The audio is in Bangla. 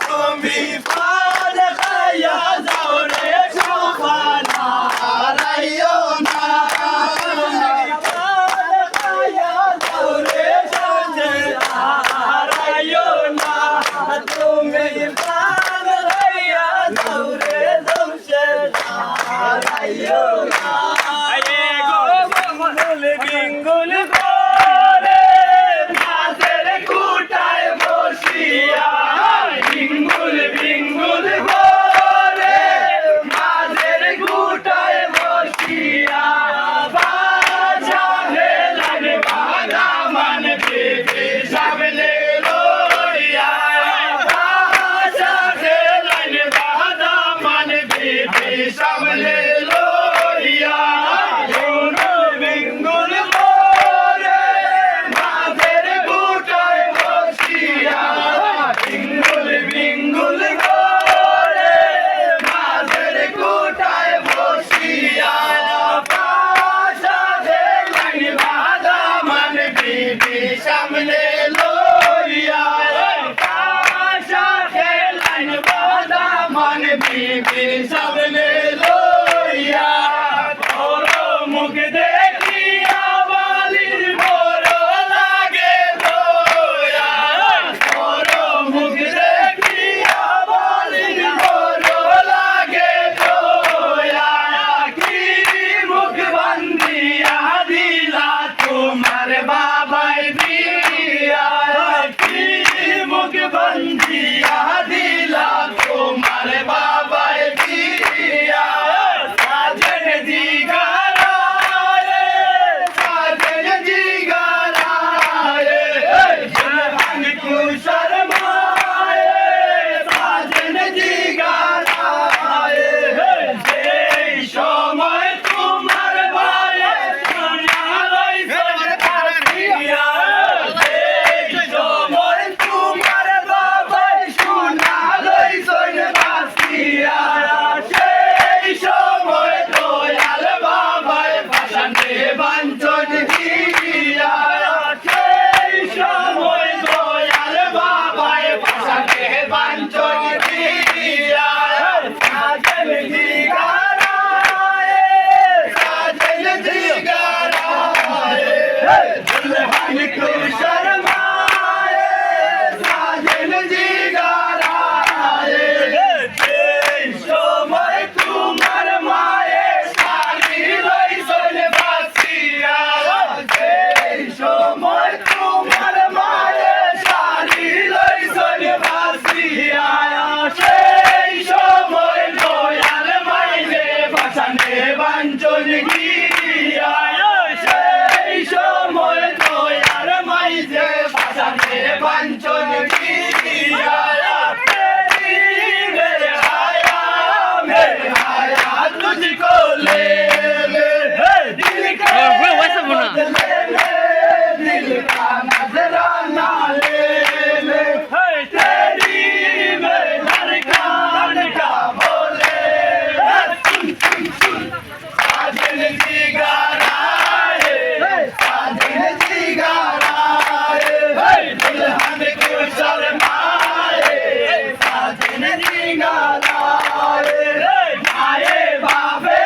তুমি পান খাইয়া যাও রে সুফানা হারাইও না পান খাইয়া যাও রে সঞ্জে হারাইও না তুমি পান খাইয়া যাও রে দমশে হারাইও না আয়ে গো বিঙ্গুল বিঙ্গুল করে মাঝের কুটায় বসিয়া বিঙ্গুল বিঙ্গুল করে মাঝের কুটায় বসিয়া বাজা হেলান বাধা মান বেবে সামনে লইয়া বাজা হেলান বাধা মান বেবে সামনে লইয়া বিঙ্গুল করে মাঝের কুটায় বসিয়া বিঙ্গুল বিঙ্গুল করে মাঝের কুটায় বসিয়া পাশা হেলান বাধা মান বিবি সামনে লইয়া পাশা হেলান বাধা মান বিবি সামনে লইয়া তোর মুখ দেখিয়া বালির বড় লাগে দয়া তোর মুখ দেখিয়া বালির বড় লাগে দয়া কি মুখ বান্ধিয়া দিলা তোমার বাবাই বিয়া কি মুখ বান্ধিয়া দিলা তোমার বাবাই বিয়া সাজন জিগারা রে সাজন জিগারা রে জহান কো শর্মায়ে সাজন জিগারা রে যেই সময় তোমার বায়ে সোনালাই সরকারিয়া যেই সময় তোমার বাবাই সোনালাই সরকারিয়া সেই সময় দয়াল বাবাই ভাষানে বাঞ্ছন দিয়া সেই সময় দয়াল বাবাই ভাষানে বাঞ্ছন দিয়া সাজন জিগারা সাজন জিগারা দুলহান কো শর্মায়ে সাজন জিগারা যেই সময় তোমার মায়ে শাড়ি লইছেন বাসিয়া যেই সময় তোমার মায়ে শাড়ি লইছেন বাসিয়া সেই সময় দয়াল মাইলে ভাষানে বাঞ্ছন গিয়া সেই সময় দয়াল মাইলে ভাষানে বাঞ্ছন গিয়া मेरे आया तुझको ले ले दिल का दिल का नजराना ले ले तेरी मेरे धड़कन का बोले सुन सुन सुन साजन जिगारा है साजन जिगारा है दुल्हन को शर्माए साजन जिगारा है माए बाबे